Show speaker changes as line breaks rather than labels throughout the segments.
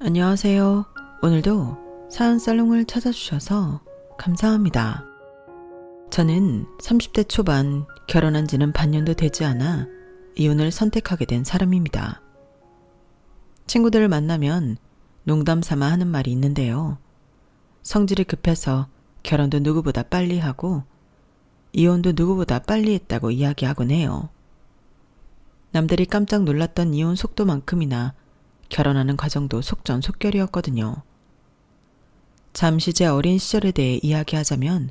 안녕하세요. 오늘도 사연 살롱을 찾아주셔서 감사합니다. 저는 30대 초반 결혼한 지는 반년도 되지 않아 이혼을 선택하게 된 사람입니다. 친구들을 만나면 농담 삼아 하는 말이 있는데요. 성질이 급해서 결혼도 누구보다 빨리 하고 이혼도 누구보다 빨리 했다고 이야기하곤 해요. 남들이 깜짝 놀랐던 이혼 속도만큼이나 결혼하는 과정도 속전속결이었거든요. 잠시 제 어린 시절에 대해 이야기하자면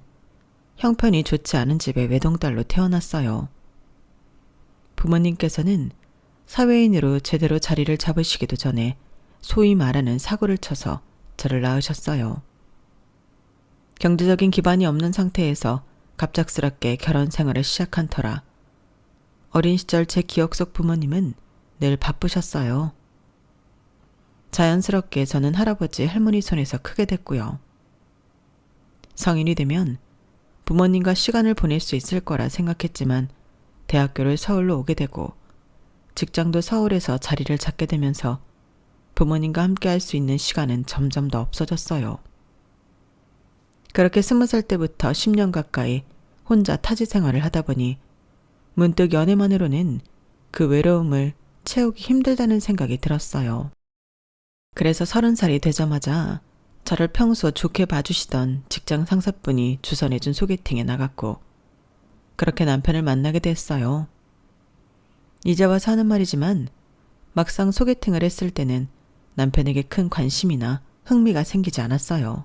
형편이 좋지 않은 집에 외동딸로 태어났어요. 부모님께서는 사회인으로 제대로 자리를 잡으시기도 전에 소위 말하는 사고를 쳐서 저를 낳으셨어요. 경제적인 기반이 없는 상태에서 갑작스럽게 결혼 생활을 시작한 터라 어린 시절 제 기억 속 부모님은 늘 바쁘셨어요. 자연스럽게 저는 할아버지, 할머니 손에서 크게 됐고요. 성인이 되면 부모님과 시간을 보낼 수 있을 거라 생각했지만 대학교를 서울로 오게 되고 직장도 서울에서 자리를 잡게 되면서 부모님과 함께 할 수 있는 시간은 점점 더 없어졌어요. 그렇게 20살 때부터 10년 가까이 혼자 타지 생활을 하다 보니 문득 연애만으로는 그 외로움을 채우기 힘들다는 생각이 들었어요. 그래서 30살이 되자마자 저를 평소 좋게 봐주시던 직장 상사분이 주선해준 소개팅에 나갔고 그렇게 남편을 만나게 됐어요. 이제 와서 하는 말이지만 막상 소개팅을 했을 때는 남편에게 큰 관심이나 흥미가 생기지 않았어요.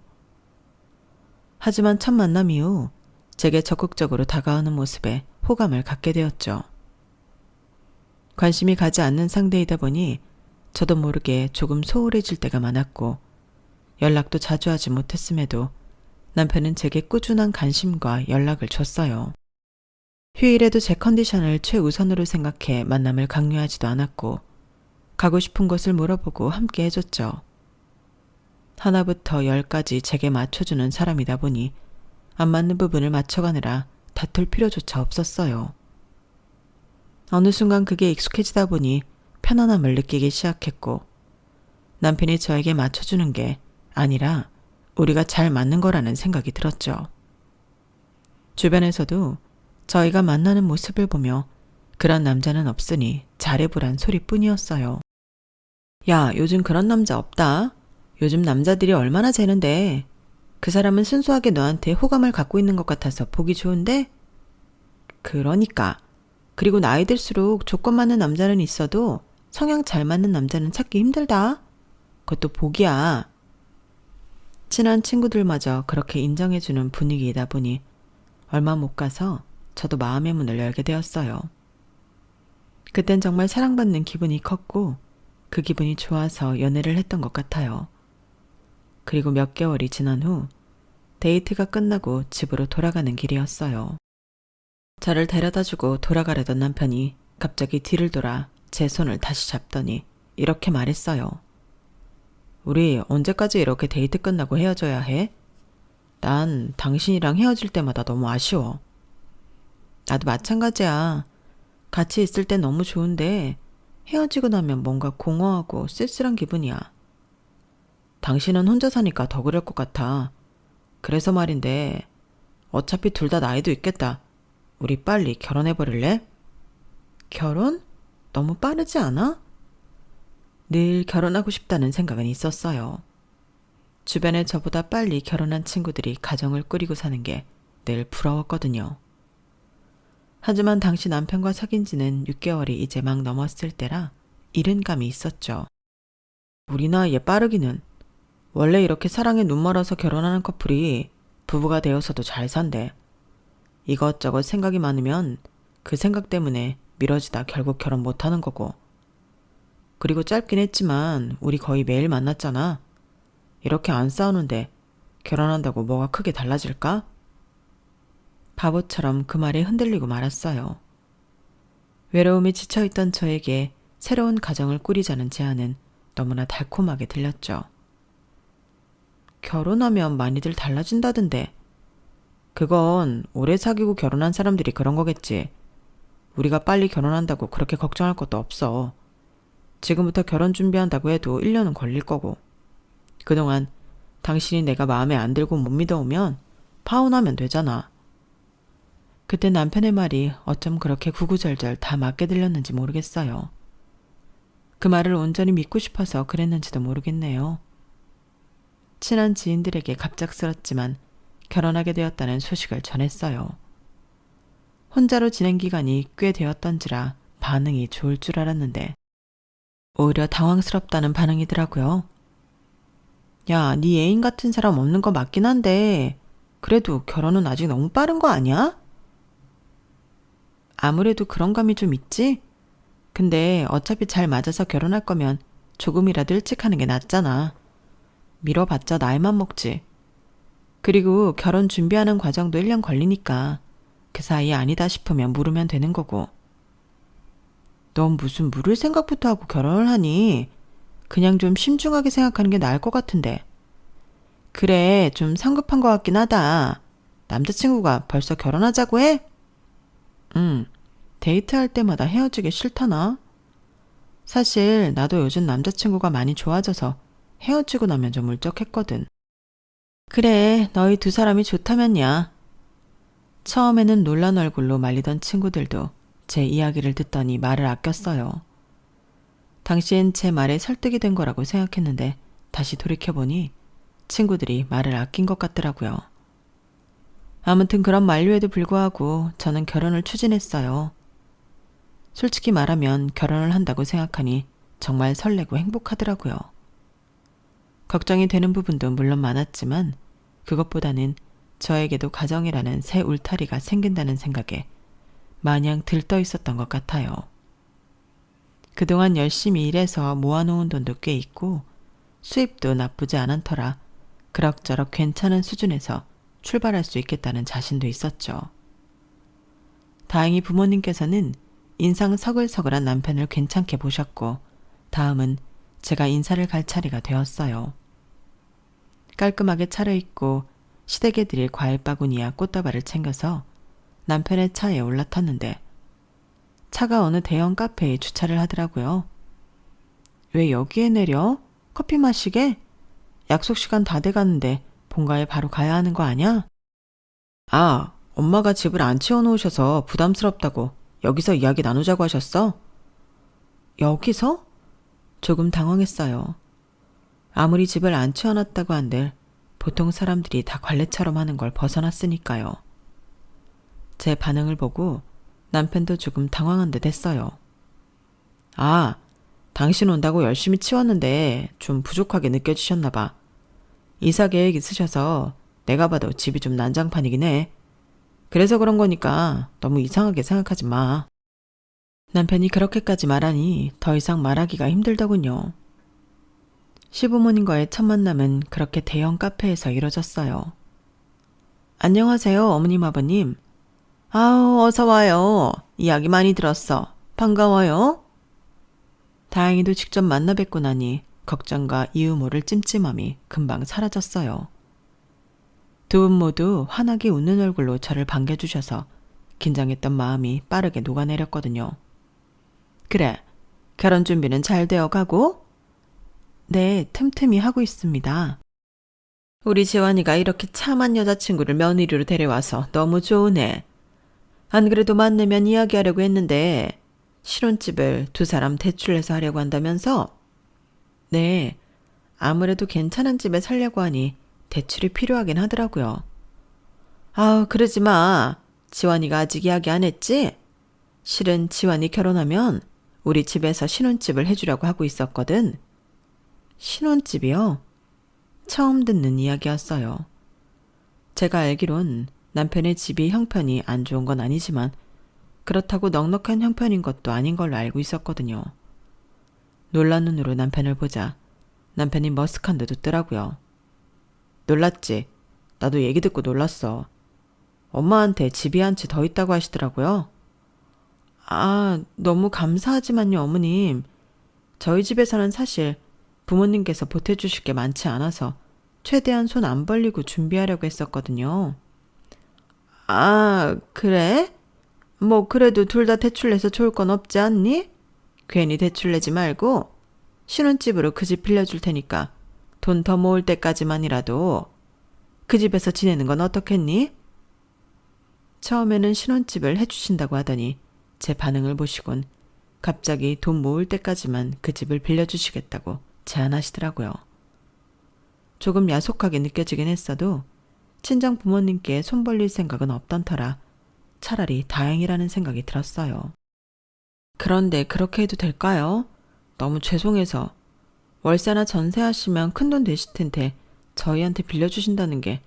하지만 첫 만남 이후 제게 적극적으로 다가오는 모습에 호감을 갖게 되었죠. 관심이 가지 않는 상대이다 보니 저도 모르게 조금 소홀해질 때가 많았고 연락도 자주 하지 못했음에도 남편은 제게 꾸준한 관심과 연락을 줬어요. 휴일에도 제 컨디션을 최우선으로 생각해 만남을 강요하지도 않았고 가고 싶은 곳을 물어보고 함께 해줬죠. 하나부터 10까지 제게 맞춰주는 사람이다 보니 안 맞는 부분을 맞춰가느라 다툴 필요조차 없었어요. 어느 순간 그게 익숙해지다 보니 편안함을 느끼기 시작했고 남편이 저에게 맞춰주는 게 아니라 우리가 잘 맞는 거라는 생각이 들었죠. 주변에서도 저희가 만나는 모습을 보며 그런 남자는 없으니 잘해보란 소리뿐이었어요. 야, 요즘 그런 남자 없다. 요즘 남자들이 얼마나 재는데 그 사람은 순수하게 너한테 호감을 갖고 있는 것 같아서 보기 좋은데? 그러니까. 그리고 나이 들수록 조건 맞는 남자는 있어도 성향 잘 맞는 남자는 찾기 힘들다. 그것도 복이야. 친한 친구들마저 그렇게 인정해주는 분위기이다 보니 얼마 못 가서 저도 마음의 문을 열게 되었어요. 그땐 정말 사랑받는 기분이 컸고 그 기분이 좋아서 연애를 했던 것 같아요. 그리고 몇 개월이 지난 후 데이트가 끝나고 집으로 돌아가는 길이었어요. 저를 데려다주고 돌아가려던 남편이 갑자기 뒤를 돌아 제 손을 다시 잡더니 이렇게 말했어요. 우리 언제까지 이렇게 데이트 끝나고 헤어져야 해? 난 당신이랑 헤어질 때마다 너무 아쉬워. 나도 마찬가지야. 같이 있을 땐 너무 좋은데 헤어지고 나면 뭔가 공허하고 쓸쓸한 기분이야. 당신은 혼자 사니까 더 그럴 것 같아. 그래서 말인데 어차피 둘 다 나이도 있겠다. 우리 빨리 결혼해버릴래? 결혼? 너무 빠르지 않아? 늘 결혼하고 싶다는 생각은 있었어요. 주변에 저보다 빨리 결혼한 친구들이 가정을 꾸리고 사는 게 늘 부러웠거든요. 하지만 당시 남편과 사귄 지는 6개월이 이제 막 넘었을 때라 이른 감이 있었죠. 우리 나이에 빠르기는. 원래 이렇게 사랑에 눈 멀어서 결혼하는 커플이 부부가 되어서도 잘 산대. 이것저것 생각이 많으면 그 생각 때문에 미뤄지다 결국 결혼 못하는 거고. 그리고 짧긴 했지만 우리 거의 매일 만났잖아. 이렇게 안 싸우는데 결혼한다고 뭐가 크게 달라질까? 바보처럼 그 말에 흔들리고 말았어요. 외로움이 지쳐있던 저에게 새로운 가정을 꾸리자는 제안은 너무나 달콤하게 들렸죠. 결혼하면 많이들 달라진다던데. 그건 오래 사귀고 결혼한 사람들이 그런 거겠지. 우리가 빨리 결혼한다고 그렇게 걱정할 것도 없어. 지금부터 결혼 준비한다고 해도 1년은 걸릴 거고. 그동안 당신이 내가 마음에 안 들고 못 믿어오면 파혼하면 되잖아. 그때 남편의 말이 어쩜 그렇게 구구절절 다 맞게 들렸는지 모르겠어요. 그 말을 온전히 믿고 싶어서 그랬는지도 모르겠네요. 친한 지인들에게 갑작스럽지만 결혼하게 되었다는 소식을 전했어요. 혼자로 지낸 기간이 꽤 되었던지라 반응이 좋을 줄 알았는데 오히려 당황스럽다는 반응이더라고요. 야, 네 애인 같은 사람 없는 거 맞긴 한데 그래도 결혼은 아직 너무 빠른 거 아니야? 아무래도 그런 감이 좀 있지? 근데 어차피 잘 맞아서 결혼할 거면 조금이라도 일찍 하는 게 낫잖아. 미뤄봤자 나이만 먹지. 그리고 결혼 준비하는 과정도 1년 걸리니까 그 사이에 아니다 싶으면 물으면 되는 거고. 넌 무슨 물을 생각부터 하고 결혼을 하니? 그냥 좀 신중하게 생각하는 게 나을 것 같은데. 그래, 좀 성급한 것 같긴 하다. 남자친구가 벌써 결혼하자고 해? 응, 데이트할 때마다 헤어지기 싫다나? 사실 나도 요즘 남자친구가 많이 좋아져서 헤어지고 나면 좀 울적했거든. 그래, 너희 두 사람이 좋다면야. 처음에는 놀란 얼굴로 말리던 친구들도 제 이야기를 듣더니 말을 아꼈어요. 당시엔 제 말에 설득이 된 거라고 생각했는데 다시 돌이켜보니 친구들이 말을 아낀 것 같더라고요. 아무튼 그런 만류에도 불구하고 저는 결혼을 추진했어요. 솔직히 말하면 결혼을 한다고 생각하니 정말 설레고 행복하더라고요. 걱정이 되는 부분도 물론 많았지만 그것보다는 저에게도 가정이라는 새 울타리가 생긴다는 생각에 마냥 들떠 있었던 것 같아요. 그동안 열심히 일해서 모아놓은 돈도 꽤 있고 수입도 나쁘지 않은 터라 그럭저럭 괜찮은 수준에서 출발할 수 있겠다는 자신도 있었죠. 다행히 부모님께서는 인상 서글서글한 남편을 괜찮게 보셨고 다음은 제가 인사를 갈 차례가 되었어요. 깔끔하게 차려입고 시댁에 드릴 과일 바구니와 꽃다발을 챙겨서 남편의 차에 올라탔는데 차가 어느 대형 카페에 주차를 하더라고요. 왜 여기에 내려? 커피 마시게? 약속 시간 다 돼가는데 본가에 바로 가야 하는 거 아냐? 아, 엄마가 집을 안 치워놓으셔서 부담스럽다고 여기서 이야기 나누자고 하셨어? 여기서? 조금 당황했어요. 아무리 집을 안 치워놨다고 한들 보통 사람들이 다 관례처럼 하는 걸 벗어났으니까요. 제 반응을 보고 남편도 조금 당황한 듯 했어요. 아, 당신 온다고 열심히 치웠는데 좀 부족하게 느껴지셨나 봐. 이사 계획 있으셔서 내가 봐도 집이 좀 난장판이긴 해. 그래서 그런 거니까 너무 이상하게 생각하지 마. 남편이 그렇게까지 말하니 더 이상 말하기가 힘들더군요. 시부모님과의 첫 만남은 그렇게 대형 카페에서 이뤄졌어요. 안녕하세요, 어머님, 아버님. 아우, 어서 와요. 이야기 많이 들었어. 반가워요. 다행히도 직접 만나 뵙고 나니 걱정과 이유 모를 찜찜함이 금방 사라졌어요. 두 분 모두 환하게 웃는 얼굴로 저를 반겨주셔서 긴장했던 마음이 빠르게 녹아내렸거든요. 그래, 결혼 준비는 잘 되어가고? 네, 틈틈이 하고 있습니다. 우리 지환이가 이렇게 참한 여자친구를 며느리로 데려와서 너무 좋으네. 안 그래도 만나면 이야기하려고 했는데 신혼집을 두 사람 대출해서 하려고 한다면서? 네, 아무래도 괜찮은 집에 살려고 하니 대출이 필요하긴 하더라고요. 아우, 그러지 마. 지환이가 아직 이야기 안 했지? 실은 지환이 결혼하면 우리 집에서 신혼집을 해주려고 하고 있었거든. 신혼집이요? 처음 듣는 이야기였어요. 제가 알기론 남편의 집이 형편이 안 좋은 건 아니지만 그렇다고 넉넉한 형편인 것도 아닌 걸로 알고 있었거든요. 놀란 눈으로 남편을 보자 남편이 머쓱한 듯 웃더라고요. 놀랐지? 나도 얘기 듣고 놀랐어. 엄마한테 집이 한 채 더 있다고 하시더라고요. 아, 너무 감사하지만요, 어머님. 저희 집에서는 사실 부모님께서 보태주실 게 많지 않아서 최대한 손 안 벌리고 준비하려고 했었거든요. 아, 그래? 뭐 그래도 둘 다 대출 내서 좋을 건 없지 않니? 괜히 대출 내지 말고 신혼집으로 그 집 빌려줄 테니까 돈 더 모을 때까지만이라도 그 집에서 지내는 건 어떻겠니? 처음에는 신혼집을 해주신다고 하더니 제 반응을 보시곤 갑자기 돈 모을 때까지만 그 집을 빌려주시겠다고 제안하시더라고요. 조금 야속하게 느껴지긴 했어도 친정 부모님께 손 벌릴 생각은 없던 터라 차라리 다행이라는 생각이 들었어요. 그런데 그렇게 해도 될까요? 너무 죄송해서. 월세나 전세하시면 큰돈 되실 텐데 저희한테 빌려주신다는 게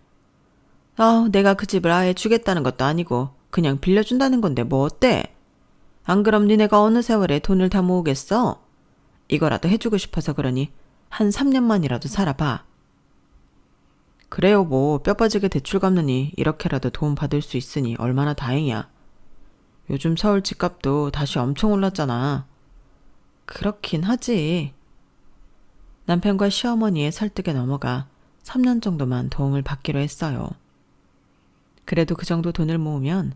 내가 그 집을 아예 주겠다는 것도 아니고 그냥 빌려준다는 건데 뭐 어때? 안 그럼 니네가 어느 세월에 돈을 다 모으겠어? 이거라도 해주고 싶어서 그러니 한 3년만이라도 살아봐. 그래요, 뭐 뼈 빠지게 대출 갚느니 이렇게라도 도움 받을 수 있으니 얼마나 다행이야. 요즘 서울 집값도 다시 엄청 올랐잖아. 그렇긴 하지. 남편과 시어머니의 설득에 넘어가 3년 정도만 도움을 받기로 했어요. 그래도 그 정도 돈을 모으면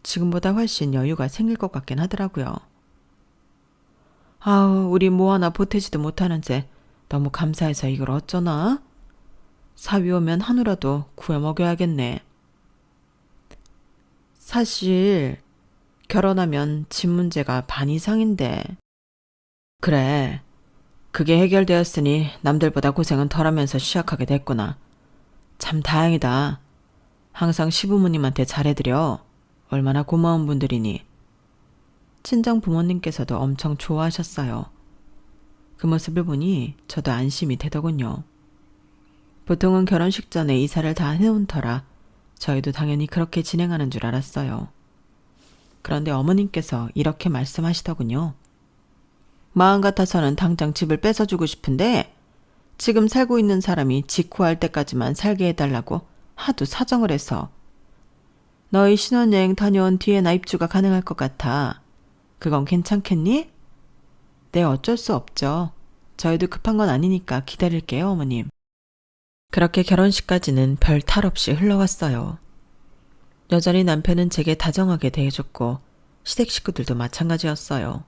지금보다 훨씬 여유가 생길 것 같긴 하더라고요. 우리 뭐 하나 보태지도 못하는 쟤 너무 감사해서 이걸 어쩌나? 사위 오면 한우라도 구워 먹여야겠네. 사실 결혼하면 집 문제가 반 이상인데. 그래, 그게 해결되었으니 남들보다 고생은 덜하면서 시작하게 됐구나. 참 다행이다. 항상 시부모님한테 잘해드려. 얼마나 고마운 분들이니. 친정 부모님께서도 엄청 좋아하셨어요. 그 모습을 보니 저도 안심이 되더군요. 보통은 결혼식 전에 이사를 다 해놓은 터라 저희도 당연히 그렇게 진행하는 줄 알았어요. 그런데 어머님께서 이렇게 말씀하시더군요. 마음 같아서는 당장 집을 뺏어주고 싶은데 지금 살고 있는 사람이 집 구할 때까지만 살게 해달라고 하도 사정을 해서. 너희 신혼여행 다녀온 뒤에나 입주가 가능할 것 같아. 그건 괜찮겠니? 네, 어쩔 수 없죠. 저희도 급한 건 아니니까 기다릴게요, 어머님. 그렇게 결혼식까지는 별 탈 없이 흘러갔어요. 여전히 남편은 제게 다정하게 대해줬고 시댁 식구들도 마찬가지였어요.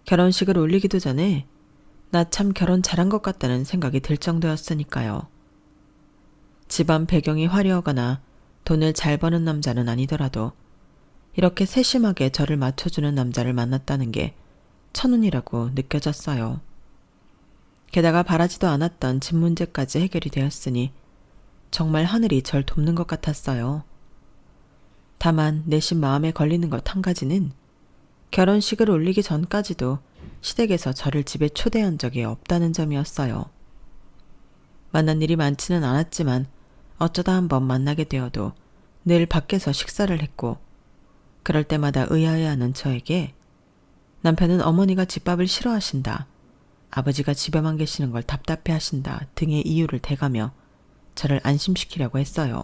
결혼식을 올리기도 전에 나 참 결혼 잘한 것 같다는 생각이 들 정도였으니까요. 집안 배경이 화려하거나 돈을 잘 버는 남자는 아니더라도 이렇게 세심하게 저를 맞춰주는 남자를 만났다는 게 천운이라고 느껴졌어요. 게다가 바라지도 않았던 집 문제까지 해결이 되었으니 정말 하늘이 절 돕는 것 같았어요. 다만 내심 마음에 걸리는 것 한 가지는 결혼식을 올리기 전까지도 시댁에서 저를 집에 초대한 적이 없다는 점이었어요. 만난 일이 많지는 않았지만 어쩌다 한번 만나게 되어도 늘 밖에서 식사를 했고 그럴 때마다 의아해하는 저에게 남편은 어머니가 집밥을 싫어하신다, 아버지가 집에만 계시는 걸 답답해하신다 등의 이유를 대가며 저를 안심시키려고 했어요.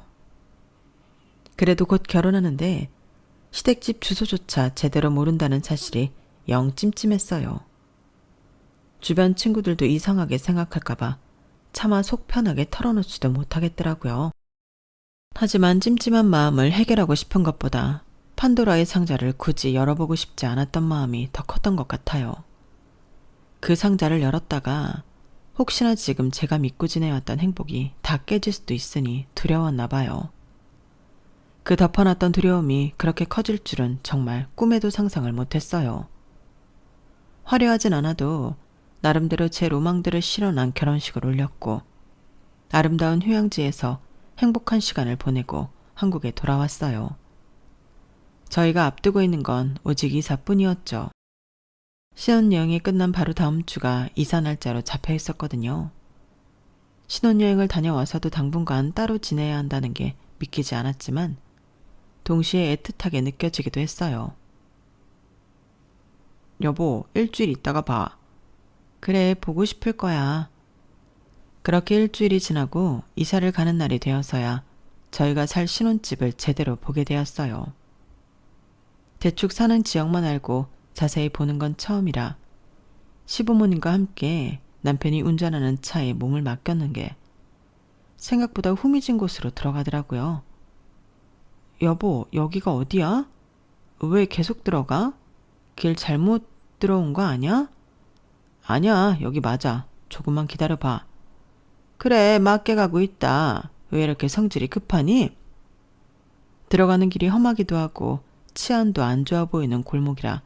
그래도 곧 결혼하는데 시댁집 주소조차 제대로 모른다는 사실이 영 찜찜했어요. 주변 친구들도 이상하게 생각할까봐 차마 속 편하게 털어놓지도 못하겠더라고요. 하지만 찜찜한 마음을 해결하고 싶은 것보다 판도라의 상자를 굳이 열어보고 싶지 않았던 마음이 더 컸던 것 같아요. 그 상자를 열었다가 혹시나 지금 제가 믿고 지내왔던 행복이 다 깨질 수도 있으니 두려웠나 봐요. 그 덮어놨던 두려움이 그렇게 커질 줄은 정말 꿈에도 상상을 못했어요. 화려하진 않아도 나름대로 제 로망들을 실어난 결혼식을 올렸고 아름다운 휴양지에서 행복한 시간을 보내고 한국에 돌아왔어요. 저희가 앞두고 있는 건 오직 이사뿐이었죠. 신혼여행이 끝난 바로 다음 주가 이사 날짜로 잡혀 있었거든요. 신혼여행을 다녀와서도 당분간 따로 지내야 한다는 게 믿기지 않았지만 동시에 애틋하게 느껴지기도 했어요. 여보, 일주일 있다가 봐. 그래, 보고 싶을 거야. 그렇게 일주일이 지나고 이사를 가는 날이 되어서야 저희가 살 신혼집을 제대로 보게 되었어요. 대충 사는 지역만 알고 자세히 보는 건 처음이라 시부모님과 함께 남편이 운전하는 차에 몸을 맡겼는 게 생각보다 후미진 곳으로 들어가더라고요. 여보, 여기가 어디야? 왜 계속 들어가? 길 잘못 들어온 거 아니야? 아니야, 여기 맞아. 조금만 기다려봐. 그래, 맞게 가고 있다. 왜 이렇게 성질이 급하니? 들어가는 길이 험하기도 하고 치안도 안 좋아 보이는 골목이라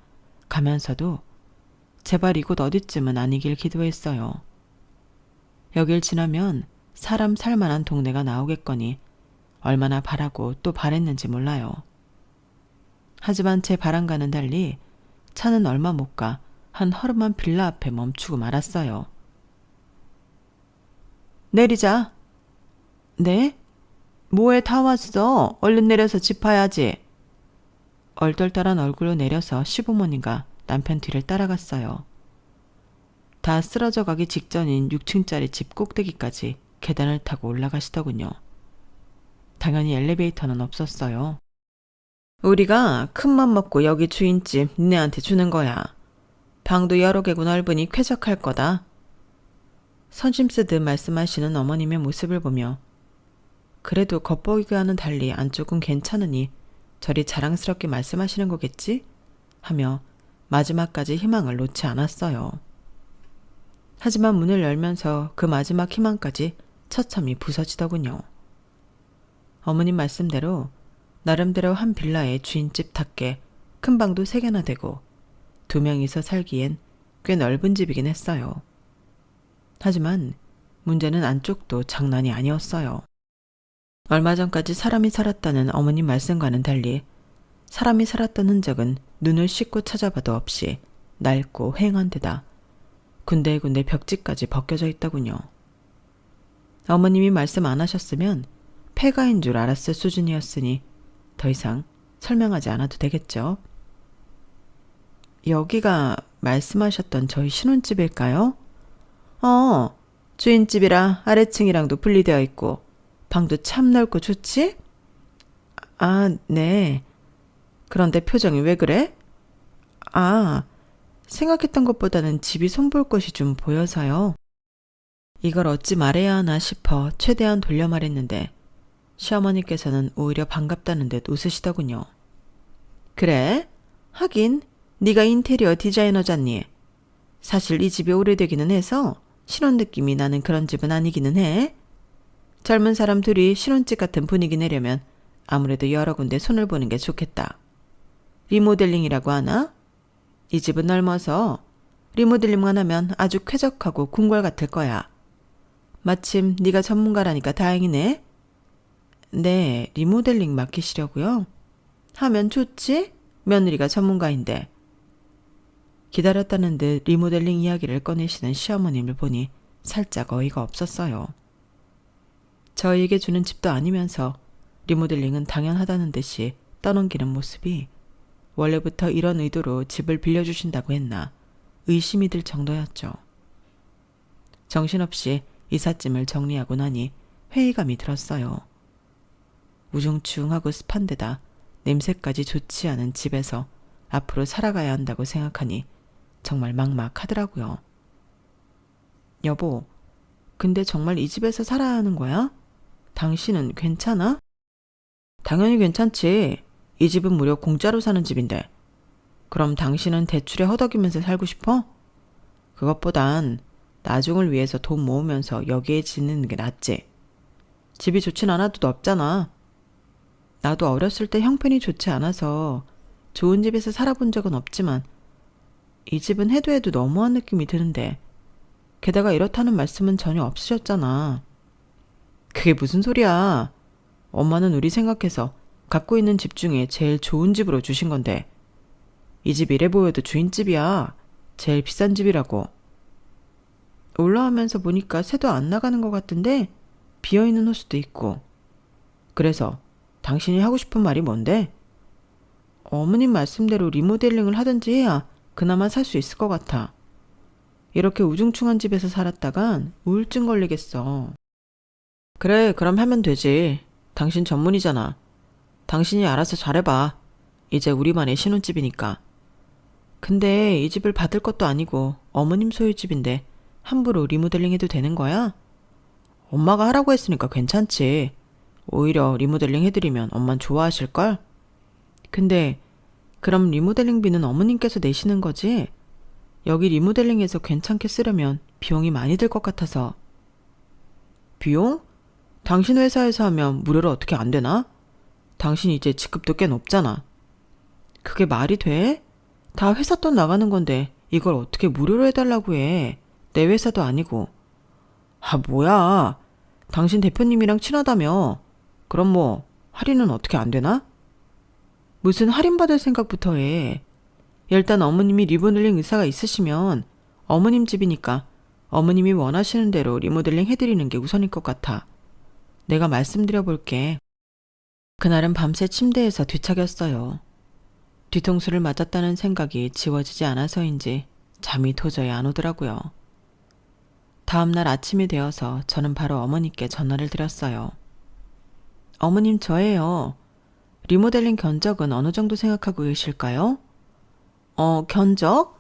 가면서도 제발 이곳 어디쯤은 아니길 기도했어요. 여길 지나면 사람 살만한 동네가 나오겠거니 얼마나 바라고 또 바랬는지 몰라요. 하지만 제 바람과는 달리 차는 얼마 못 가 한 허름한 빌라 앞에 멈추고 말았어요. 내리자. 네? 뭐해 다 왔어. 얼른 내려서 집 봐야지. 얼떨떨한 얼굴로 내려서 시부모님과 남편 뒤를 따라갔어요. 다 쓰러져 가기 직전인 6층짜리 집 꼭대기까지 계단을 타고 올라가시더군요. 당연히 엘리베이터는 없었어요. 우리가 큰맘 먹고 여기 주인집 니네한테 주는 거야. 방도 여러 개고 넓으니 쾌적할 거다. 선심 쓰듯 말씀하시는 어머님의 모습을 보며 그래도 겉보기와는 달리 안쪽은 괜찮으니 저리 자랑스럽게 말씀하시는 거겠지? 하며 마지막까지 희망을 놓지 않았어요. 하지만 문을 열면서 그 마지막 희망까지 처참히 부서지더군요. 어머님 말씀대로 나름대로 한 빌라의 주인집답게 큰 방도 3개나 되고 2명이서 살기엔 꽤 넓은 집이긴 했어요. 하지만 문제는 안쪽도 장난이 아니었어요. 얼마 전까지 사람이 살았다는 어머님 말씀과는 달리 사람이 살았던 흔적은 눈을 씻고 찾아봐도 없이 낡고 휑한 데다 군데군데 벽지까지 벗겨져 있더군요. 어머님이 말씀 안 하셨으면 폐가인 줄 알았을 수준이었으니 더 이상 설명하지 않아도 되겠죠. 여기가 말씀하셨던 저희 신혼집일까요? 주인집이라 아래층이랑도 분리되어 있고 방도 참 넓고 좋지? 아, 네. 그런데 표정이 왜 그래? 아, 생각했던 것보다는 집이 손볼 것이 좀 보여서요. 이걸 어찌 말해야 하나 싶어 최대한 돌려 말했는데 시어머니께서는 오히려 반갑다는 듯 웃으시더군요. 그래? 하긴 네가 인테리어 디자이너잖니. 사실 이 집이 오래되기는 해서 신혼 느낌이 나는 그런 집은 아니기는 해. 젊은 사람 둘이 신혼집 같은 분위기 내려면 아무래도 여러 군데 손을 보는 게 좋겠다. 리모델링이라고 하나? 이 집은 넓어서 리모델링만 하면 아주 쾌적하고 궁궐 같을 거야. 마침 네가 전문가라니까 다행이네. 네, 리모델링 맡기시려고요? 하면 좋지? 며느리가 전문가인데. 기다렸다는 듯 리모델링 이야기를 꺼내시는 시어머님을 보니 살짝 어이가 없었어요. 저희에게 주는 집도 아니면서 리모델링은 당연하다는 듯이 떠넘기는 모습이 원래부터 이런 의도로 집을 빌려주신다고 했나 의심이 들 정도였죠. 정신없이 이삿짐을 정리하고 나니 회의감이 들었어요. 우중충하고 습한 데다 냄새까지 좋지 않은 집에서 앞으로 살아가야 한다고 생각하니 정말 막막하더라고요. 여보, 근데 정말 이 집에서 살아야 하는 거야? 당신은 괜찮아? 당연히 괜찮지. 이 집은 무려 공짜로 사는 집인데. 그럼 당신은 대출에 허덕이면서 살고 싶어? 그것보단 나중을 위해서 돈 모으면서 여기에 짓는 게 낫지. 집이 좋진 않아도 넓잖아. 나도 어렸을 때 형편이 좋지 않아서 좋은 집에서 살아본 적은 없지만 이 집은 해도 해도 너무한 느낌이 드는데 게다가 이렇다는 말씀은 전혀 없으셨잖아. 그게 무슨 소리야. 엄마는 우리 생각해서 갖고 있는 집 중에 제일 좋은 집으로 주신 건데 이 집 이래 보여도 주인집이야. 제일 비싼 집이라고. 올라오면서 보니까 새도 안 나가는 것 같은데 비어있는 호수도 있고. 그래서 당신이 하고 싶은 말이 뭔데? 어머님 말씀대로 리모델링을 하든지 해야 그나마 살 수 있을 것 같아. 이렇게 우중충한 집에서 살았다간 우울증 걸리겠어. 그래, 그럼 하면 되지. 당신 전문이잖아. 당신이 알아서 잘해봐. 이제 우리만의 신혼집이니까. 근데 이 집을 받을 것도 아니고 어머님 소유 집인데 함부로 리모델링 해도 되는 거야? 엄마가 하라고 했으니까 괜찮지. 오히려 리모델링 해드리면 엄만 좋아하실걸? 근데 그럼 리모델링비는 어머님께서 내시는 거지? 여기 리모델링해서 괜찮게 쓰려면 비용이 많이 들 것 같아서. 비용? 당신 회사에서 하면 무료로 어떻게 안 되나? 당신 이제 직급도 꽤 높잖아. 그게 말이 돼? 다 회사 돈 나가는 건데 이걸 어떻게 무료로 해달라고 해. 내 회사도 아니고. 아, 뭐야. 당신 대표님이랑 친하다며. 그럼 뭐 할인은 어떻게 안 되나? 무슨 할인받을 생각부터 해. 일단 어머님이 리모델링 의사가 있으시면 어머님 집이니까 어머님이 원하시는 대로 리모델링 해드리는 게 우선일 것 같아. 내가 말씀드려 볼게. 그날은 밤새 침대에서 뒤척였어요. 뒤통수를 맞았다는 생각이 지워지지 않아서인지 잠이 도저히 안 오더라고요. 다음날 아침이 되어서 저는 바로 어머니께 전화를 드렸어요. 어머님, 저예요. 리모델링 견적은 어느 정도 생각하고 계실까요? 견적?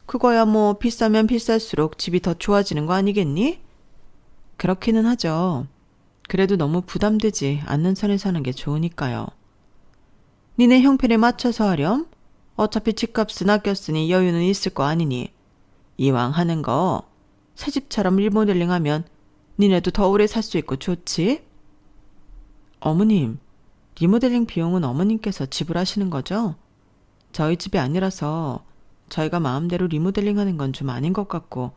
그거야 뭐 비싸면 비쌀수록 집이 더 좋아지는 거 아니겠니? 그렇기는 하죠. 그래도 너무 부담되지 않는 선에 사는 게 좋으니까요. 니네 형편에 맞춰서 하렴? 어차피 집값은 아꼈으니 여유는 있을 거 아니니. 이왕 하는 거 새집처럼 리모델링하면 니네도 더 오래 살 수 있고 좋지? 어머님, 리모델링 비용은 어머님께서 지불하시는 거죠? 저희 집이 아니라서 저희가 마음대로 리모델링하는 건 좀 아닌 것 같고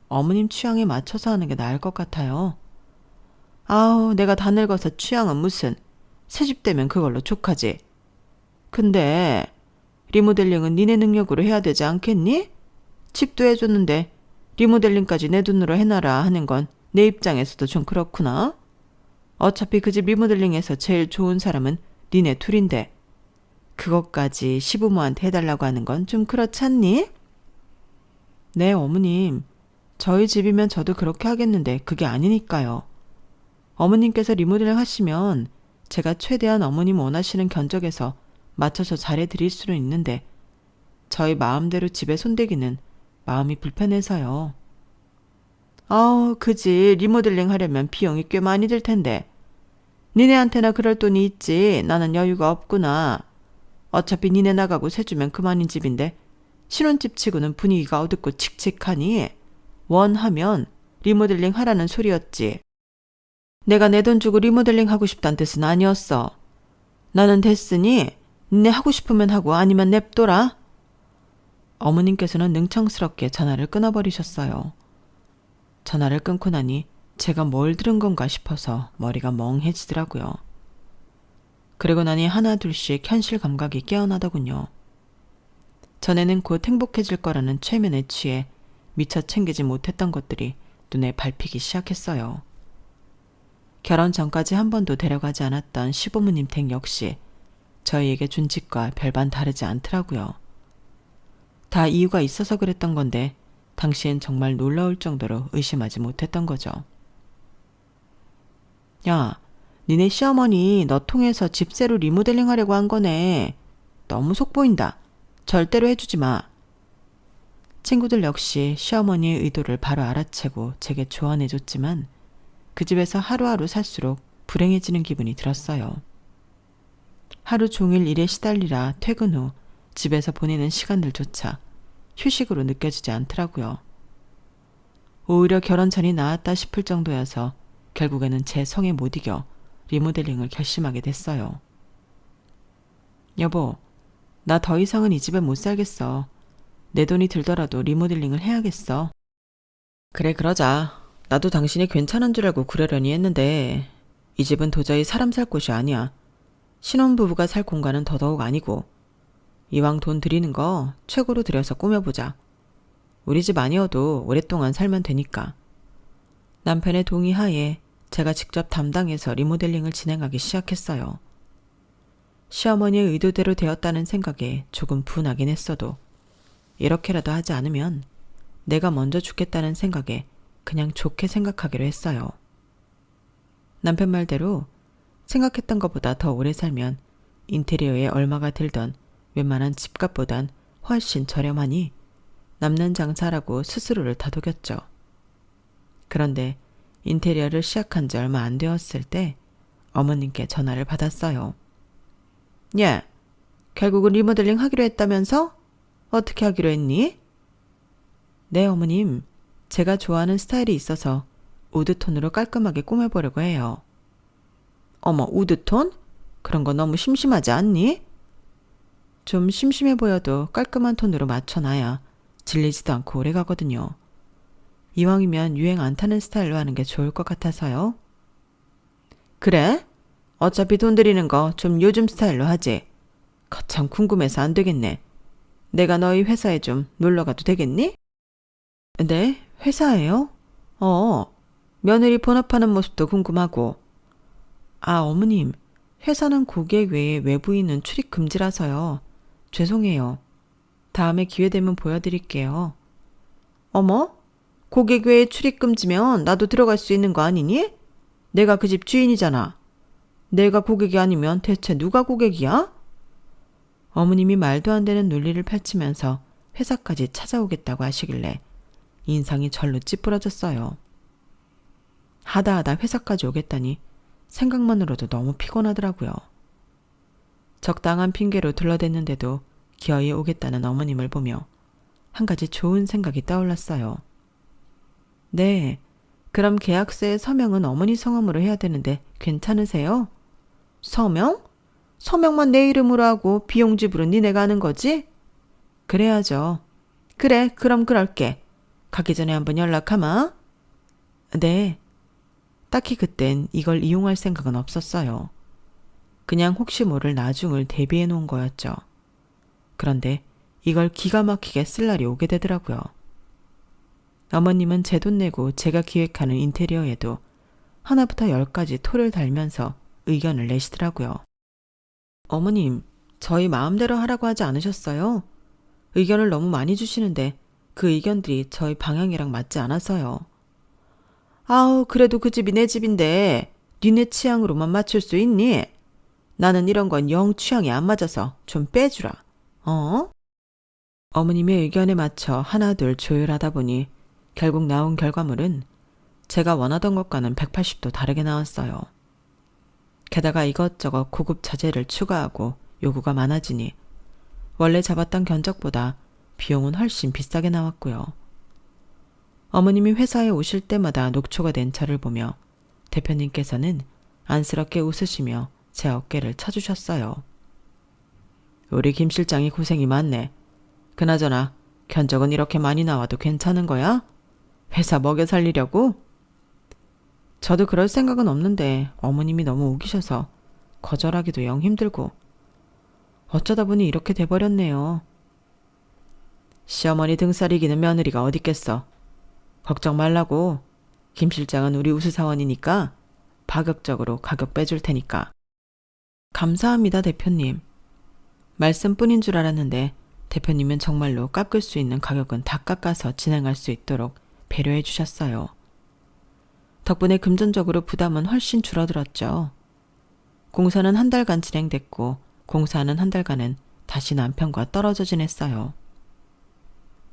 어머님 취향에 맞춰서 하는 게 나을 것 같아요. 아우, 내가 다 늙어서 취향은 무슨. 새집 되면 그걸로 족하지. 근데 리모델링은 니네 능력으로 해야 되지 않겠니? 집도 해줬는데 리모델링까지 내 돈으로 해놔라 하는 건 내 입장에서도 좀 그렇구나. 어차피 그 집 리모델링에서 제일 좋은 사람은 니네 둘인데 그것까지 시부모한테 해달라고 하는 건 좀 그렇지 않니? 네, 어머님. 저희 집이면 저도 그렇게 하겠는데 그게 아니니까요. 어머님께서 리모델링 하시면 제가 최대한 어머님 원하시는 견적에서 맞춰서 잘해드릴 수는 있는데 저희 마음대로 집에 손대기는 마음이 불편해서요. 그지. 리모델링 하려면 비용이 꽤 많이 들 텐데. 니네한테나 그럴 돈이 있지. 나는 여유가 없구나. 어차피 니네 나가고 세주면 그만인 집인데 신혼집 치고는 분위기가 어둡고 칙칙하니 원하면 리모델링 하라는 소리였지. 내가 내 돈 주고 리모델링 하고 싶다는 뜻은 아니었어. 나는 됐으니 니네 하고 싶으면 하고 아니면 냅둬라. 어머님께서는 능청스럽게 전화를 끊어버리셨어요. 전화를 끊고 나니 제가 뭘 들은 건가 싶어서 머리가 멍해지더라고요. 그리고 나니 하나 둘씩 현실 감각이 깨어나더군요. 전에는 곧 행복해질 거라는 최면에 취해 미처 챙기지 못했던 것들이 눈에 밟히기 시작했어요. 결혼 전까지 한 번도 데려가지 않았던 시부모님 댁 역시 저희에게 준 집과 별반 다르지 않더라고요. 다 이유가 있어서 그랬던 건데 당시엔 정말 놀라울 정도로 의심하지 못했던 거죠. 야, 니네 시어머니 너 통해서 집세로 리모델링 하려고 한 거네. 너무 속보인다. 절대로 해주지 마. 친구들 역시 시어머니의 의도를 바로 알아채고 제게 조언해줬지만 그 집에서 하루하루 살수록 불행해지는 기분이 들었어요. 하루 종일 일에 시달리라 퇴근 후 집에서 보내는 시간들조차 휴식으로 느껴지지 않더라고요. 오히려 결혼 전이 나았다 싶을 정도여서 결국에는 제 성에 못 이겨 리모델링을 결심하게 됐어요. 여보, 나 더 이상은 이 집에 못 살겠어. 내 돈이 들더라도 리모델링을 해야겠어. 그래, 그러자. 나도 당신이 괜찮은 줄 알고 그러려니 했는데 이 집은 도저히 사람 살 곳이 아니야. 신혼부부가 살 공간은 더더욱 아니고 이왕 돈 들이는 거 최고로 들여서 꾸며보자. 우리 집 아니어도 오랫동안 살면 되니까. 남편의 동의하에 제가 직접 담당해서 리모델링을 진행하기 시작했어요. 시어머니의 의도대로 되었다는 생각에 조금 분하긴 했어도 이렇게라도 하지 않으면 내가 먼저 죽겠다는 생각에 그냥 좋게 생각하기로 했어요. 남편 말대로 생각했던 것보다 더 오래 살면 인테리어에 얼마가 들던 웬만한 집값보단 훨씬 저렴하니 남는 장사라고 스스로를 다독였죠. 그런데 인테리어를 시작한 지 얼마 안 되었을 때 어머님께 전화를 받았어요. 야, 결국은 리모델링 하기로 했다면서? 어떻게 하기로 했니? 네, 어머님. 제가 좋아하는 스타일이 있어서 우드톤으로 깔끔하게 꾸며보려고 해요. 어머, 우드톤? 그런 거 너무 심심하지 않니? 좀 심심해 보여도 깔끔한 톤으로 맞춰놔야 질리지도 않고 오래 가거든요. 이왕이면 유행 안 타는 스타일로 하는 게 좋을 것 같아서요. 그래? 어차피 돈 들이는 거 좀 요즘 스타일로 하지. 거참 궁금해서 안 되겠네. 내가 너희 회사에 좀 놀러 가도 되겠니? 네? 회사예요? 며느리 본업하는 모습도 궁금하고. 아, 어머님. 회사는 고객 외에 외부인은 출입 금지라서요. 죄송해요. 다음에 기회 되면 보여드릴게요. 어머? 고객 외에 출입 금지면 나도 들어갈 수 있는 거 아니니? 내가 그 집 주인이잖아. 내가 고객이 아니면 대체 누가 고객이야? 어머님이 말도 안 되는 논리를 펼치면서 회사까지 찾아오겠다고 하시길래 인상이 절로 찌푸러졌어요. 하다 회사까지 오겠다니 생각만으로도 너무 피곤하더라고요. 적당한 핑계로 둘러댔는데도 기어이 오겠다는 어머님을 보며 한 가지 좋은 생각이 떠올랐어요. 네, 그럼 계약서에 서명은 어머니 성함으로 해야 되는데 괜찮으세요? 서명? 서명만 내 이름으로 하고 비용 지불은 니네가 하는 거지? 그래야죠. 그래, 그럼 그럴게. 가기 전에 한번 연락하마. 네. 딱히 그땐 이걸 이용할 생각은 없었어요. 그냥 혹시 모를 나중을 대비해 놓은 거였죠. 그런데 이걸 기가 막히게 쓸 날이 오게 되더라고요. 어머님은 제 돈 내고 제가 기획하는 인테리어에도 하나부터 10까지 토를 달면서 의견을 내시더라고요. 어머님, 저희 마음대로 하라고 하지 않으셨어요? 의견을 너무 많이 주시는데 그 의견들이 저희 방향이랑 맞지 않아서요. 아우, 그래도 그 집이 내 집인데 니네 취향으로만 맞출 수 있니? 나는 이런 건 영 취향이 안 맞아서 좀 빼주라. 어머님의 의견에 맞춰 하나둘 조율하다 보니 결국 나온 결과물은 제가 원하던 것과는 180도 다르게 나왔어요. 게다가 이것저것 고급 자재를 추가하고 요구가 많아지니 원래 잡았던 견적보다 비용은 훨씬 비싸게 나왔고요. 어머님이 회사에 오실 때마다 녹초가 된 저를 보며 대표님께서는 안쓰럽게 웃으시며 제 어깨를 쳐주셨어요. 우리 김 실장이 고생이 많네. 그나저나 견적은 이렇게 많이 나와도 괜찮은 거야? 회사 먹여 살리려고? 저도 그럴 생각은 없는데 어머님이 너무 우기셔서 거절하기도 영 힘들고 어쩌다 보니 이렇게 돼버렸네요. 시어머니 등살 이기는 며느리가 어딨겠어. 걱정 말라고. 김 실장은 우리 우수사원이니까 파격적으로 가격 빼줄 테니까. 감사합니다, 대표님. 말씀뿐인 줄 알았는데 대표님은 정말로 깎을 수 있는 가격은 다 깎아서 진행할 수 있도록 배려해 주셨어요. 덕분에 금전적으로 부담은 훨씬 줄어들었죠. 공사는 한 달간 진행됐고 공사하는 한 달간은 다시 남편과 떨어져 지냈어요.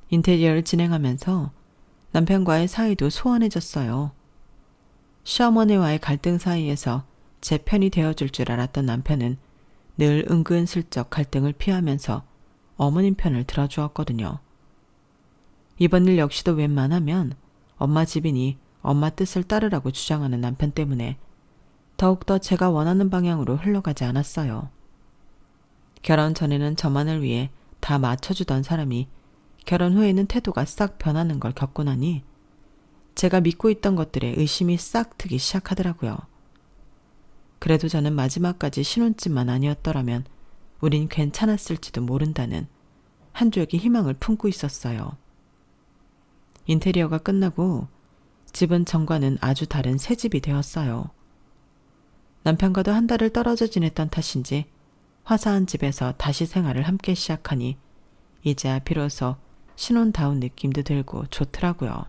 인테리어를 진행하면서 남편과의 사이도 소원해졌어요. 시어머니와의 갈등 사이에서 제 편이 되어줄 줄 알았던 남편은 늘 은근슬쩍 갈등을 피하면서 어머님 편을 들어주었거든요. 이번 일 역시도 웬만하면 엄마 집이니 엄마 뜻을 따르라고 주장하는 남편 때문에 더욱더 제가 원하는 방향으로 흘러가지 않았어요. 결혼 전에는 저만을 위해 다 맞춰주던 사람이 결혼 후에는 태도가 싹 변하는 걸 겪고 나니 제가 믿고 있던 것들에 의심이 싹 트기 시작하더라고요. 그래도 저는 마지막까지 신혼집만 아니었더라면 우린 괜찮았을지도 모른다는 한 줄기 희망을 품고 있었어요. 인테리어가 끝나고 집은 전과는 아주 다른 새 집이 되었어요. 남편과도 한 달을 떨어져 지냈던 탓인지 화사한 집에서 다시 생활을 함께 시작하니 이제야 비로소 신혼다운 느낌도 들고 좋더라고요.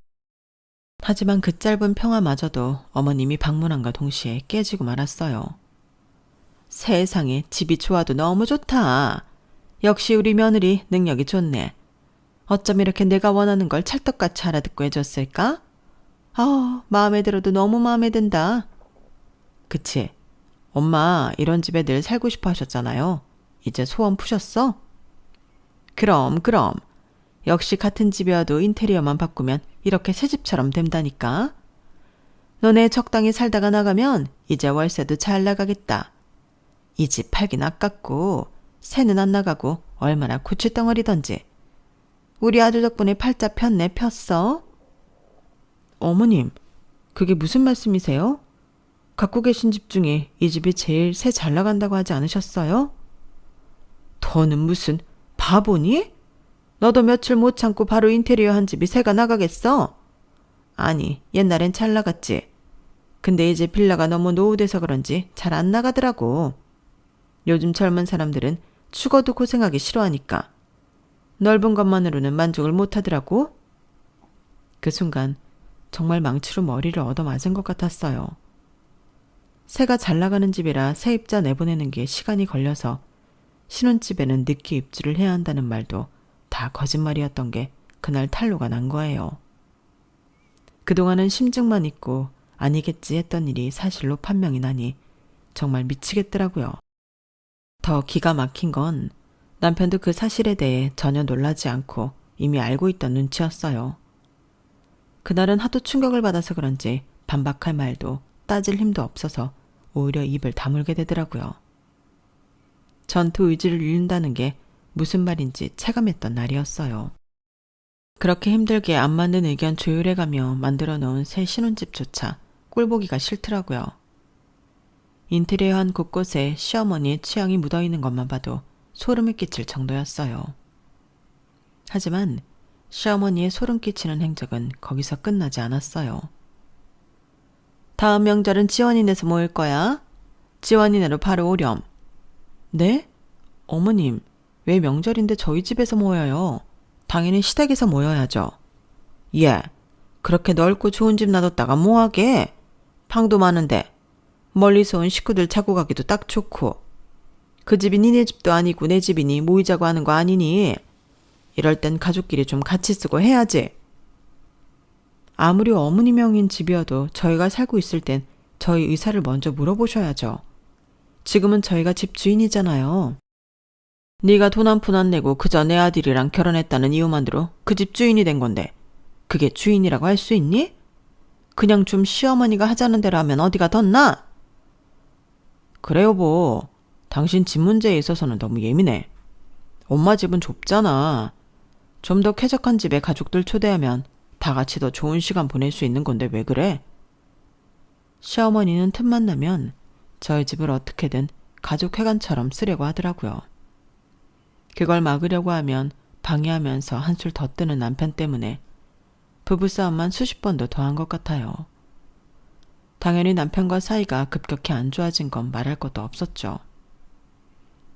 하지만 그 짧은 평화마저도 어머님이 방문함과 동시에 깨지고 말았어요. 세상에 집이 좋아도 너무 좋다. 역시 우리 며느리 능력이 좋네. 어쩜 이렇게 내가 원하는 걸 찰떡같이 알아듣고 해줬을까? 마음에 들어도 너무 마음에 든다. 그치? 엄마 이런 집에 늘 살고 싶어 하셨잖아요. 이제 소원 푸셨어? 그럼. 역시 같은 집이어도 인테리어만 바꾸면 이렇게 새 집처럼 된다니까. 너네 적당히 살다가 나가면 이제 월세도 잘 나가겠다. 이 집 팔긴 아깝고 새는 안 나가고 얼마나 고추덩어리던지. 우리 아들 덕분에 팔자 폈네 폈어. 어머님, 그게 무슨 말씀이세요? 갖고 계신 집 중에 이 집이 제일 새 잘 나간다고 하지 않으셨어요? 더는 무슨 바보니? 너도 며칠 못 참고 바로 인테리어 한 집이 새가 나가겠어? 아니, 옛날엔 잘 나갔지. 근데 이제 빌라가 너무 노후돼서 그런지 잘 안 나가더라고. 요즘 젊은 사람들은 죽어도 고생하기 싫어하니까. 넓은 것만으로는 만족을 못 하더라고. 그 순간 정말 망치로 머리를 얻어맞은 것 같았어요. 새가 잘 나가는 집이라 세입자 내보내는 게 시간이 걸려서 신혼집에는 늦게 입주를 해야 한다는 말도 다 거짓말이었던 게 그날 탄로가 난 거예요. 그동안은 심증만 있고 아니겠지 했던 일이 사실로 판명이 나니 정말 미치겠더라고요. 더 기가 막힌 건 남편도 그 사실에 대해 전혀 놀라지 않고 이미 알고 있던 눈치였어요. 그날은 하도 충격을 받아서 그런지 반박할 말도 따질 힘도 없어서 오히려 입을 다물게 되더라고요. 전투 의지를 잃는다는 게 무슨 말인지 체감했던 날이었어요. 그렇게 힘들게 안 맞는 의견 조율해가며 만들어 놓은 새 신혼집조차 꼴보기가 싫더라고요. 인테리어 한 곳곳에 시어머니의 취향이 묻어있는 것만 봐도 소름이 끼칠 정도였어요. 하지만 시어머니의 소름 끼치는 행적은 거기서 끝나지 않았어요. 다음 명절은 지원이네서 모일 거야. 지원이네로 바로 오렴. 네? 어머님, 왜 명절인데 저희 집에서 모여요? 당연히 시댁에서 모여야죠. 예, 그렇게 넓고 좋은 집 놔뒀다가 뭐하게? 방도 많은데 멀리서 온 식구들 자고 가기도 딱 좋고. 그 집이 니네 집도 아니고 내 집이니 모이자고 하는 거 아니니? 이럴 땐 가족끼리 좀 같이 쓰고 해야지. 아무리 어머니 명인 집이어도 저희가 살고 있을 땐 저희 의사를 먼저 물어보셔야죠. 지금은 저희가 집 주인이잖아요. 네가 돈 한 푼 안 내고 그저 내 아들이랑 결혼했다는 이유만으로 그 집 주인이 된 건데 그게 주인이라고 할 수 있니? 그냥 좀 시어머니가 하자는 대로 하면 어디가 덧나? 그래 여보, 당신 집 문제에 있어서는 너무 예민해. 엄마 집은 좁잖아. 좀 더 쾌적한 집에 가족들 초대하면 다 같이 더 좋은 시간 보낼 수 있는 건데 왜 그래? 시어머니는 틈만 나면 저희 집을 어떻게든 가족회관처럼 쓰려고 하더라고요. 그걸 막으려고 하면 방해하면서 한술 더 뜨는 남편 때문에 부부싸움만 수십 번도 더한 것 같아요. 당연히 남편과 사이가 급격히 안 좋아진 건 말할 것도 없었죠.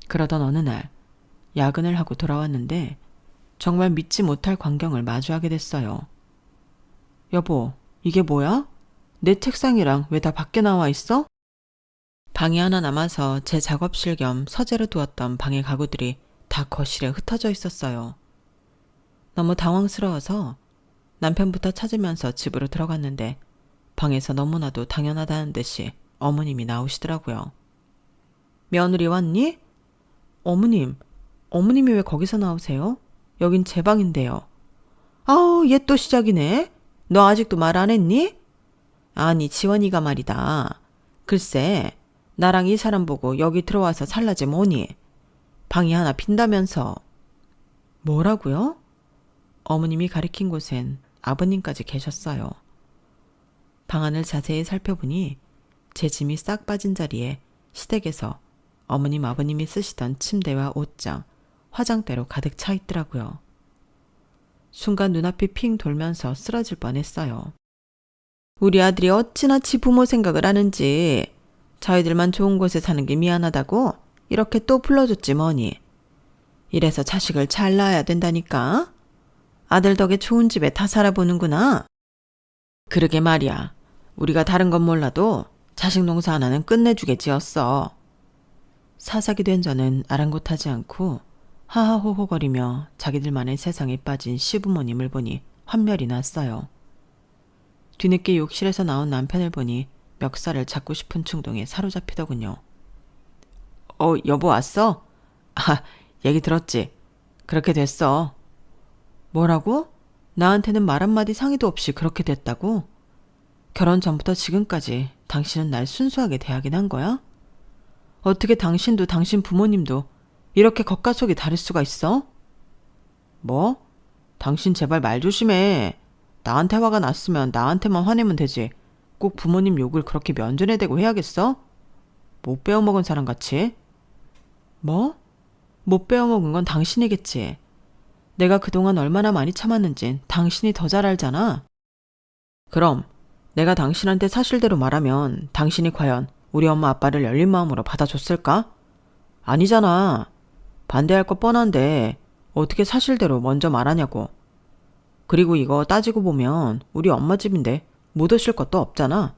그러던 어느 날 야근을 하고 돌아왔는데 정말 믿지 못할 광경을 마주하게 됐어요. 여보, 이게 뭐야? 내 책상이랑 왜 다 밖에 나와 있어? 방이 하나 남아서 제 작업실 겸 서재로 두었던 방의 가구들이 다 거실에 흩어져 있었어요. 너무 당황스러워서 남편부터 찾으면서 집으로 들어갔는데 방에서 너무나도 당연하다는 듯이 어머님이 나오시더라고요. 며느리 왔니? 어머님이 왜 거기서 나오세요? 여긴 제 방인데요. 아우, 얘 또 시작이네. 너 아직도 말 안 했니? 아니, 지원이가 말이다. 글쎄, 나랑 이 사람 보고 여기 들어와서 살라지 뭐니. 방이 하나 빈다면서. 뭐라고요? 어머님이 가리킨 곳엔 아버님까지 계셨어요. 방안을 자세히 살펴보니 제 짐이 싹 빠진 자리에 시댁에서 어머님 아버님이 쓰시던 침대와 옷장, 화장대로 가득 차 있더라고요. 순간 눈앞이 핑 돌면서 쓰러질 뻔했어요. 우리 아들이 어찌나 지 부모 생각을 하는지. 저희들만 좋은 곳에 사는 게 미안하다고 이렇게 또 불러줬지 뭐니. 이래서 자식을 잘 낳아야 된다니까. 아들 덕에 좋은 집에 다 살아보는구나. 그러게 말이야. 우리가 다른 건 몰라도 자식 농사 하나는 끝내주게 지었어. 사사기 된 저는 아랑곳하지 않고 하하호호거리며 자기들만의 세상에 빠진 시부모님을 보니 환멸이 났어요. 뒤늦게 욕실에서 나온 남편을 보니 멱살을 잡고 싶은 충동에 사로잡히더군요. 여보 왔어? 아, 얘기 들었지? 그렇게 됐어. 뭐라고? 나한테는 말 한마디 상의도 없이 그렇게 됐다고? 결혼 전부터 지금까지 당신은 날 순수하게 대하긴 한 거야? 어떻게 당신도 당신 부모님도 이렇게 겉과 속이 다를 수가 있어? 뭐? 당신 제발 말 조심해. 나한테 화가 났으면 나한테만 화내면 되지. 꼭 부모님 욕을 그렇게 면전에 대고 해야겠어? 못 배워먹은 사람 같이. 뭐? 못 배워먹은 건 당신이겠지. 내가 그동안 얼마나 많이 참았는진 당신이 더 잘 알잖아. 그럼 내가 당신한테 사실대로 말하면 당신이 과연 우리 엄마 아빠를 열린 마음으로 받아줬을까? 아니잖아. 반대할 거 뻔한데 어떻게 사실대로 먼저 말하냐고. 그리고 이거 따지고 보면 우리 엄마 집인데 못 오실 것도 없잖아.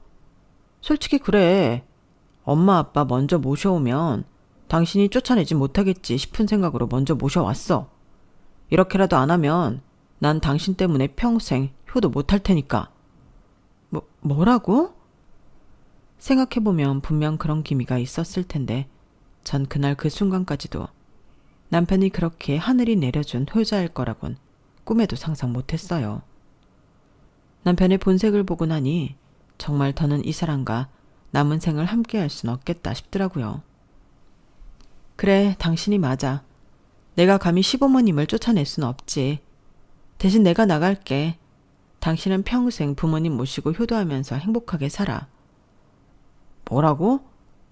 솔직히 그래. 엄마 아빠 먼저 모셔오면 당신이 쫓아내지 못하겠지 싶은 생각으로 먼저 모셔왔어. 이렇게라도 안 하면 난 당신 때문에 평생 효도 못할 테니까. 뭐라고? 생각해보면 분명 그런 기미가 있었을 텐데 전 그날 그 순간까지도 남편이 그렇게 하늘이 내려준 효자일 거라곤 꿈에도 상상 못했어요. 남편의 본색을 보고 나니 정말 더는 이 사람과 남은 생을 함께할 순 없겠다 싶더라고요. 그래, 당신이 맞아. 내가 감히 시부모님을 쫓아낼 순 없지. 대신 내가 나갈게. 당신은 평생 부모님 모시고 효도하면서 행복하게 살아. 뭐라고?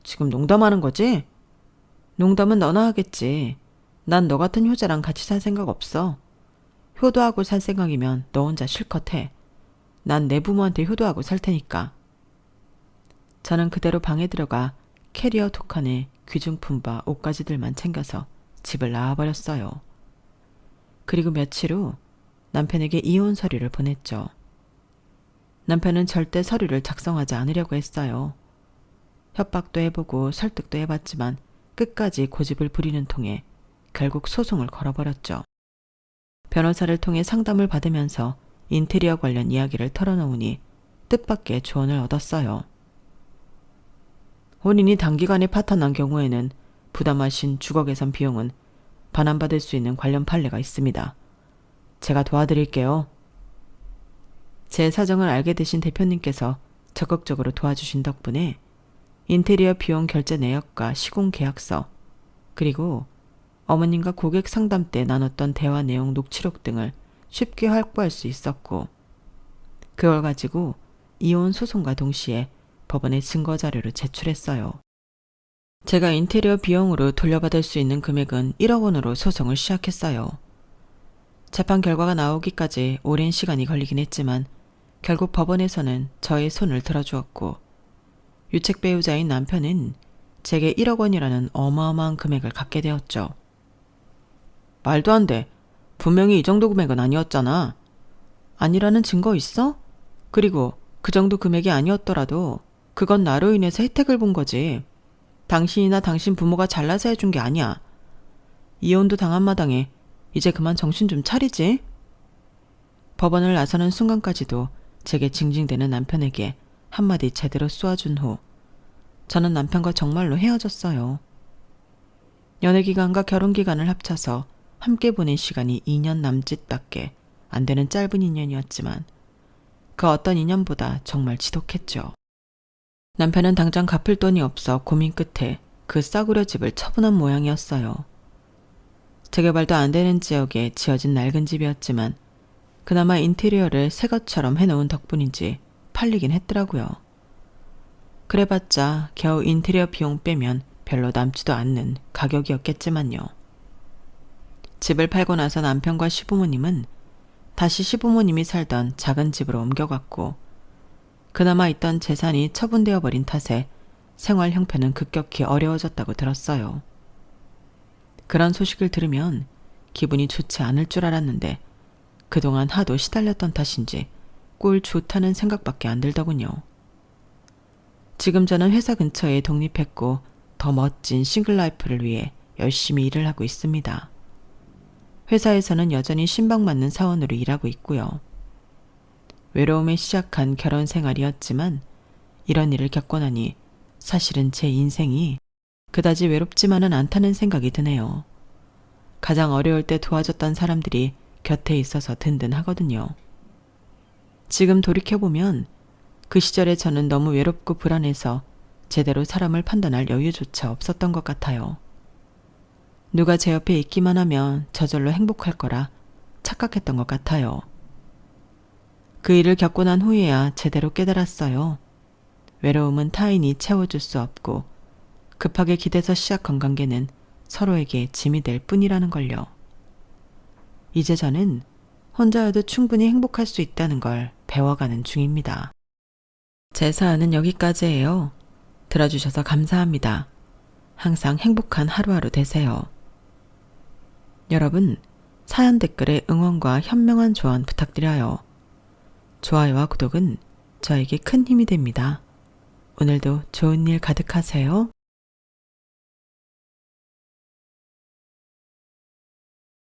지금 농담하는 거지? 농담은 너나 하겠지. 난 너 같은 효자랑 같이 살 생각 없어. 효도하고 살 생각이면 너 혼자 실컷 해. 난 내 부모한테 효도하고 살 테니까. 저는 그대로 방에 들어가 캐리어 두 칸에 귀중품과 옷가지들만 챙겨서 집을 나와버렸어요. 그리고 며칠 후 남편에게 이혼 서류를 보냈죠. 남편은 절대 서류를 작성하지 않으려고 했어요. 협박도 해보고 설득도 해봤지만 끝까지 고집을 부리는 통에 결국 소송을 걸어버렸죠. 변호사를 통해 상담을 받으면서 인테리어 관련 이야기를 털어놓으니 뜻밖의 조언을 얻었어요. 혼인이 단기간에 파탄난 경우에는 부담하신 주거 개선 비용은 반환받을 수 있는 관련 판례가 있습니다. 제가 도와드릴게요. 제 사정을 알게 되신 대표님께서 적극적으로 도와주신 덕분에 인테리어 비용 결제 내역과 시공 계약서, 그리고 어머님과 고객 상담 때 나눴던 대화 내용 녹취록 등을 쉽게 확보할 수 있었고, 그걸 가지고 이혼 소송과 동시에 법원에 증거 자료를 제출했어요. 제가 인테리어 비용으로 돌려받을 수 있는 금액은 1억 원으로 소송을 시작했어요. 재판 결과가 나오기까지 오랜 시간이 걸리긴 했지만 결국 법원에서는 저의 손을 들어주었고, 유책 배우자인 남편은 제게 1억 원이라는 어마어마한 금액을 갖게 되었죠. 말도 안 돼. 분명히 이 정도 금액은 아니었잖아. 아니라는 증거 있어? 그리고 그 정도 금액이 아니었더라도 그건 나로 인해서 혜택을 본 거지. 당신이나 당신 부모가 잘나서 해준 게 아니야. 이혼도 당한 마당에 이제 그만 정신 좀 차리지. 법원을 나서는 순간까지도 제게 징징대는 남편에게 한마디 제대로 쏘아준 후 저는 남편과 정말로 헤어졌어요. 연애기간과 결혼기간을 합쳐서 함께 보낸 시간이 2년 남짓밖에 안 되는 짧은 인연이었지만 그 어떤 인연보다 정말 지독했죠. 남편은 당장 갚을 돈이 없어 고민 끝에 그 싸구려 집을 처분한 모양이었어요. 재개발도 안 되는 지역에 지어진 낡은 집이었지만 그나마 인테리어를 새 것처럼 해놓은 덕분인지 팔리긴 했더라고요. 그래봤자 겨우 인테리어 비용 빼면 별로 남지도 않는 가격이었겠지만요. 집을 팔고 나서 남편과 시부모님은 다시 시부모님이 살던 작은 집으로 옮겨갔고, 그나마 있던 재산이 처분되어 버린 탓에 생활 형편은 급격히 어려워졌다고 들었어요. 그런 소식을 들으면 기분이 좋지 않을 줄 알았는데 그동안 하도 시달렸던 탓인지 꼴 좋다는 생각밖에 안 들더군요. 지금 저는 회사 근처에 독립했고 더 멋진 싱글라이프를 위해 열심히 일을 하고 있습니다. 회사에서는 여전히 신방맞는 사원으로 일하고 있고요. 외로움에 시작한 결혼 생활이었지만 이런 일을 겪고 나니 사실은 제 인생이 그다지 외롭지만은 않다는 생각이 드네요. 가장 어려울 때 도와줬던 사람들이 곁에 있어서 든든하거든요. 지금 돌이켜보면 그 시절에 저는 너무 외롭고 불안해서 제대로 사람을 판단할 여유조차 없었던 것 같아요. 누가 제 옆에 있기만 하면 저절로 행복할 거라 착각했던 것 같아요. 그 일을 겪고 난 후에야 제대로 깨달았어요. 외로움은 타인이 채워줄 수 없고 급하게 기대서 시작한 관계는 서로에게 짐이 될 뿐이라는 걸요. 이제 저는 혼자여도 충분히 행복할 수 있다는 걸 배워가는 중입니다. 제 사연은 여기까지예요. 들어주셔서 감사합니다. 항상 행복한 하루하루 되세요. 여러분, 사연 댓글에 응원과 현명한 조언 부탁드려요. 좋아요와 구독은 저에게 큰 힘이 됩니다. 오늘도 좋은 일 가득하세요.